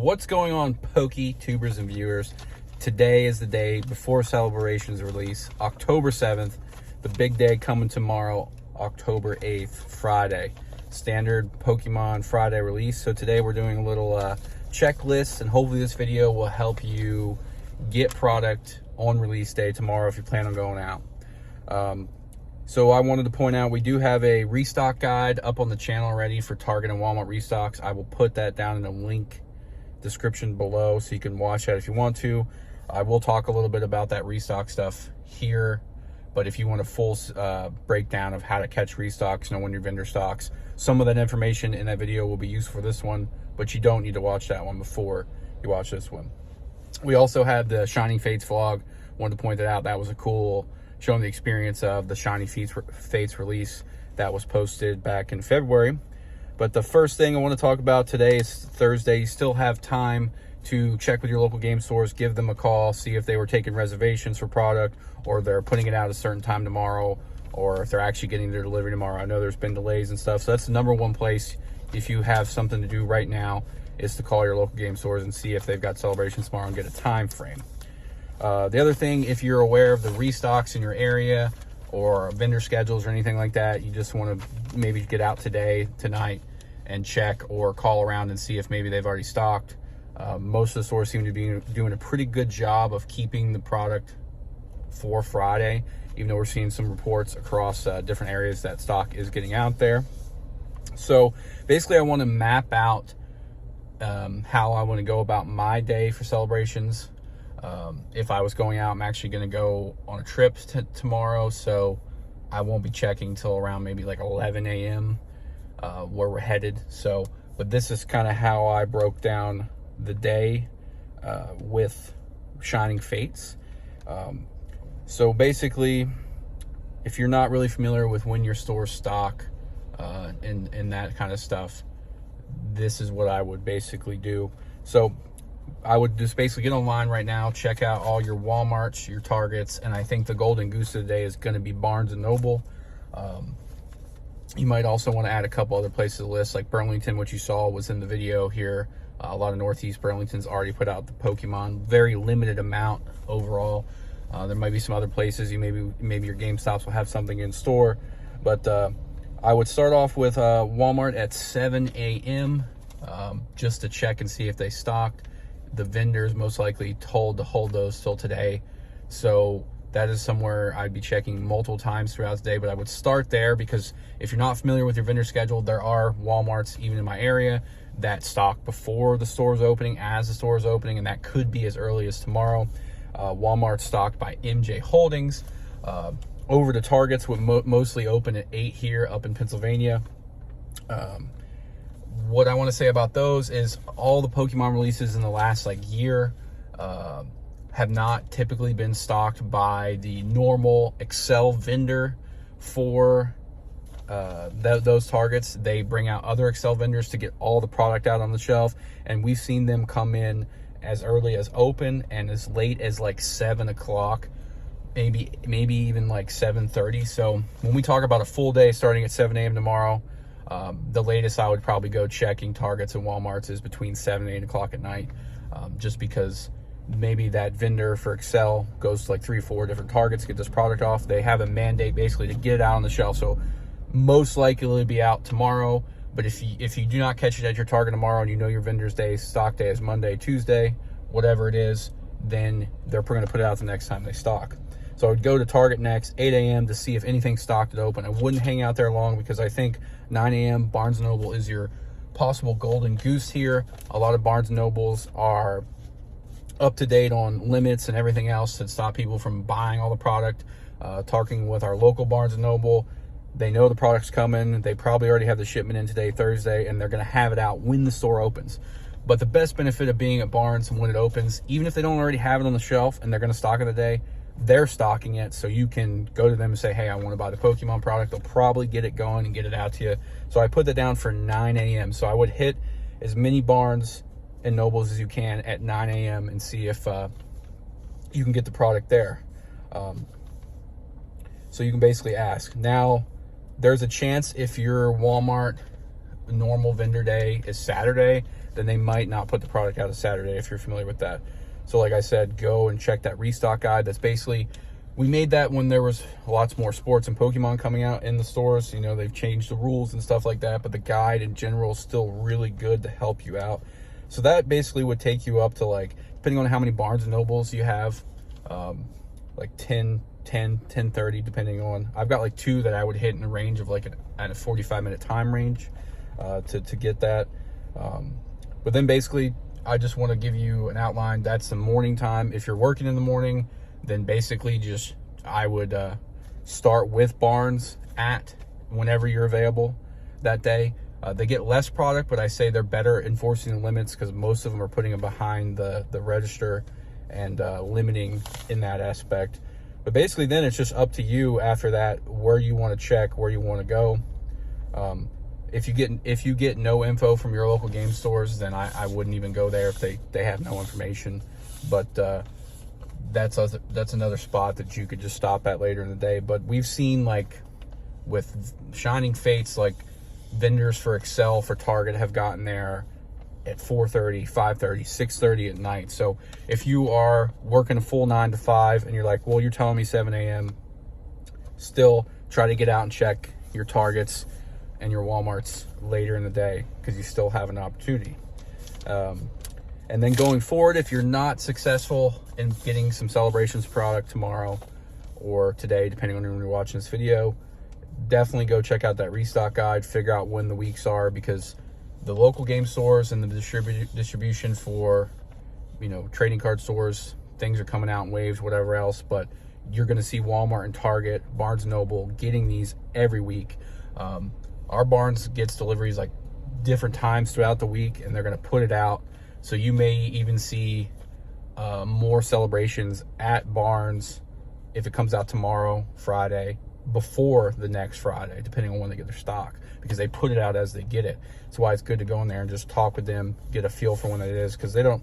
What's going on, Pokey tubers and viewers? Today is the day before Celebrations release, October 7th. The big day coming tomorrow, October 8th, Friday. Standard Pokemon Friday release. So today we're doing a little checklist, and hopefully this video will help you get product on release day tomorrow if you plan on going out. So I wanted to point out, we do have a restock guide up on the channel already for Target and Walmart restocks. I will put that down in the link description below so you can watch that if you want to. I will talk a little bit about that restock stuff here, but if you want a full breakdown of how to catch restocks, know when your vendor stocks, some of that information in that video will be useful for this one, but you don't need to watch that one before you watch this one. We also had the Shining Fates vlog. Wanted to point that out. That was a cool showing the experience of the Shiny Fates release that was posted back in February. But the first thing I want to talk about today is Thursday. You still have time to check with your local game stores, give them a call, see if they were taking reservations for product, or they're putting it out at a certain time tomorrow, or if they're actually getting their delivery tomorrow. I know there's been delays and stuff, so that's the number one place if you have something to do right now, is to call your local game stores and see if they've got Celebrations tomorrow and get a time frame. The other thing, if you're aware of the restocks in your area or vendor schedules or anything like that, you just want to maybe get out today, tonight, and check or call around and see if maybe they've already stocked. Most of the stores seem to be doing a pretty good job of keeping the product for Friday, even though we're seeing some reports across different areas that stock is getting out there. So basically I want to map out how I want to go about my day for Celebrations. If I was going out, I'm actually going to go on a trip tomorrow, so I won't be checking till around maybe like 11 a.m. Where we're headed. So, but this is kind of how I broke down the day with Shining Fates. So basically, if you're not really familiar with when your stores stock and that kind of stuff, this is what I would basically do. So I would just basically get online right now, check out all your Walmarts, your Targets, and I think the golden goose of the day is going to be Barnes & Noble. You might also want to add a couple other places to the list, like Burlington, which you saw was in the video here. A lot of Northeast Burlington's already put out the Pokemon, very limited amount overall. There might be some other places, maybe your GameStops will have something in store, but I would start off with Walmart at 7 a.m. Just to check and see if they stocked. The vendors most likely told to hold those till today, so that is somewhere I'd be checking multiple times throughout the day. But I would start there, because if you're not familiar with your vendor schedule, there are Walmarts even in my area that stock before the store's opening, as the store is opening, and that could be as early as tomorrow. Walmart stocked by MJ Holdings. Over to Targets, would mostly open at 8 here up in Pennsylvania. What I want to say about those is all the Pokemon releases in the last year have not typically been stocked by the normal Excel vendor for those Targets. They bring out other Excel vendors to get all the product out on the shelf, and we've seen them come in as early as open and as late as 7 o'clock, maybe even 7:30. So when we talk about a full day starting at 7 a.m. tomorrow, the latest I would probably go checking Targets and Walmarts is between 7 and 8 o'clock at night, just because maybe that vendor for Excel goes to 3 or 4 different Targets to get this product off. They have a mandate basically to get it out on the shelf, so most likely it'll be out tomorrow. But if you do not catch it at your Target tomorrow, and you know your vendor's day, stock day is Monday, Tuesday, whatever it is, then they're going to put it out the next time they stock. So I would go to Target next, 8 a.m. to see if anything's stocked at open. I wouldn't hang out there long, because I think 9 a.m. Barnes & Noble is your possible golden goose here. A lot of Barnes & Nobles are up to date on limits and everything else to stop people from buying all the product. Talking with our local Barnes & Noble, they know the product's coming. They probably already have the shipment in today, Thursday, and they're going to have it out when the store opens. But the best benefit of being at Barnes when it opens, even if they don't already have it on the shelf and they're going to stock it today, they're stocking it, so you can go to them and say, hey, I want to buy the Pokemon product. They'll probably get it going and get it out to you. So I put that down for 9 a.m. So I would hit as many Barnes and Nobles as you can at 9 a.m. and see if you can get the product there. So you can basically ask. Now, there's a chance if your Walmart normal vendor day is Saturday, then they might not put the product out a Saturday, if you're familiar with that. So like I said, go and check that restock guide. That's basically, we made that when there was lots more sports and Pokemon coming out in the stores. You know, they've changed the rules and stuff like that, but the guide in general is still really good to help you out. So that basically would take you up to, like, depending on how many Barnes & Nobles you have, like 10, 30, depending on, I've got like 2 that I would hit in a range of like at a 45-minute time range to get that. But then basically, I just want to give you an outline. That's the morning time. If you're working in the morning, then basically just, I would start with Barnes at whenever you're available that day. They get less product, but I say they're better enforcing the limits because most of them are putting them behind the register and limiting in that aspect. But basically then it's just up to you after that where you want to check, where you want to go. If you get no info from your local game stores, then I wouldn't even go there if they have no information. But that's another spot that you could just stop at later in the day. But we've seen, like, with Shining Fates, like, vendors for Excel for Target have gotten there at 4:30, 5:30, 6:30 at night. So if you are working a full 9 to 5 and you're like, well, you're telling me 7 a.m., still try to get out and check your Targets and your Walmarts later in the day because you still have an opportunity. And then going forward, if you're not successful in getting some Celebrations product tomorrow or today, depending on when you're watching this video, definitely go check out that restock guide, figure out when the weeks are, because the local game stores and the distribution for, you know, trading card stores, things are coming out in waves, whatever else, but you're going to see Walmart and Target, Barnes & Noble getting these every week. Our Barnes gets deliveries like different times throughout the week, and they're going to put it out. So you may even see more Celebrations at Barnes if it comes out tomorrow, Friday, before the next Friday, depending on when they get their stock, because they put it out as they get it. That's why it's good to go in there and just talk with them, get a feel for when it is, because they're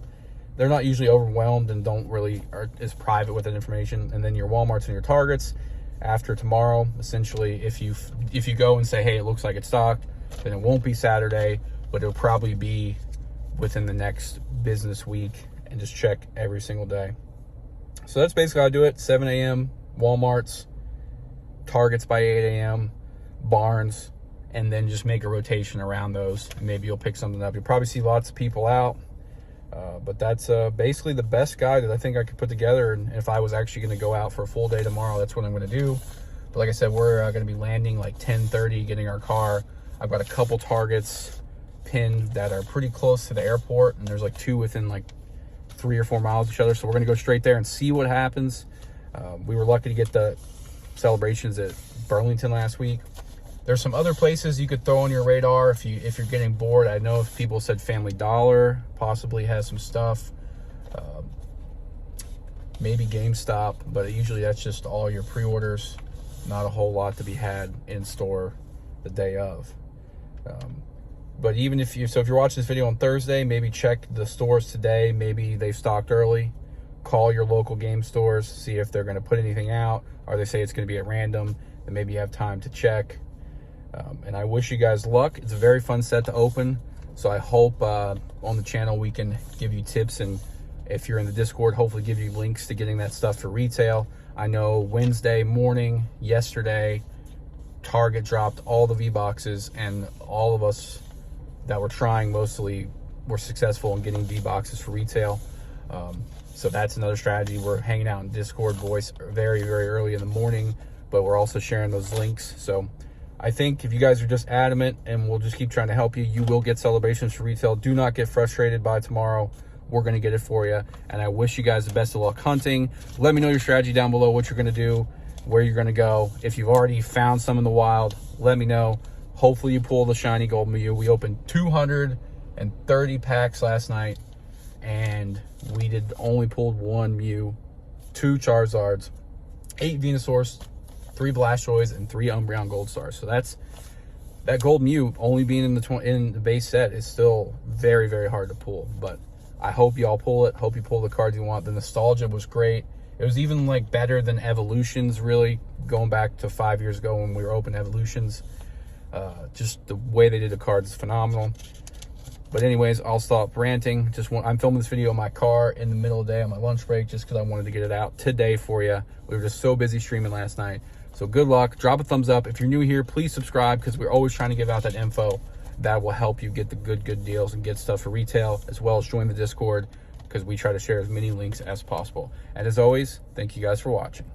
not usually overwhelmed and are as private with that information. And then your Walmarts and your Targets after tomorrow, essentially, if you go and say, hey, it looks like it's stocked, then it won't be Saturday, but it'll probably be within the next business week, and just check every single day. So that's basically how I do it. 7 a.m. Walmarts, Targets by 8 a.m. Barnes, and then just make a rotation around those. Maybe you'll pick something up. You'll probably see lots of people out, but that's basically the best guide that I think I could put together. And if I was actually going to go out for a full day tomorrow, that's what I'm going to do. But like I said, we're going to be landing like 10:30, getting our car. I've got a couple Targets pinned that are pretty close to the airport, and there's like 2 within like 3 or 4 miles of each other. So we're going to go straight there and see what happens. We were lucky to get the Celebrations at Burlington last week. There's some other places you could throw on your radar if you're getting bored. I know if people said Family Dollar possibly has some stuff, maybe GameStop, but usually that's just all your pre-orders. Not a whole lot to be had in store the day of. But even if you're watching this video on Thursday, maybe check the stores today. Maybe they've stocked early. Call your local game stores, see if they're going to put anything out, or they say it's going to be at random, and maybe you have time to check. And I wish you guys luck. It's a very fun set to open. So I hope on the channel we can give you tips, and if you're in the Discord, hopefully give you links to getting that stuff for retail. I know Wednesday morning, yesterday, Target dropped all the V-Boxes, and all of us that were trying mostly were successful in getting V-Boxes for retail. So that's another strategy. We're hanging out in Discord voice very, very early in the morning, but we're also sharing those links. So I think if you guys are just adamant, and we'll just keep trying to help you, you will get Celebrations for retail. Do not get frustrated by tomorrow. We're going to get it for you. And I wish you guys the best of luck hunting. Let me know your strategy down below, what you're going to do, where you're going to go. If you've already found some in the wild, let me know. Hopefully you pull the shiny gold Mew. We opened 230 packs last night, and we only pulled 1 Mew, 2 Charizards, 8 Venusaurs, 3 Blastoise, and 3 Umbreon Gold Stars. So that gold Mew only being in the base set is still very, very hard to pull. But I hope y'all pull it. Hope you pull the cards you want. The nostalgia was great. It was even like better than Evolutions, really, going back to 5 years ago when we were open Evolutions. Just the way they did the cards is phenomenal. But anyways, I'll stop ranting. I'm filming this video in my car in the middle of the day on my lunch break just because I wanted to get it out today for you. We were just so busy streaming last night. So good luck. Drop a thumbs up. If you're new here, please subscribe because we're always trying to give out that info that will help you get the good deals and get stuff for retail, as well as join the Discord because we try to share as many links as possible. And as always, thank you guys for watching.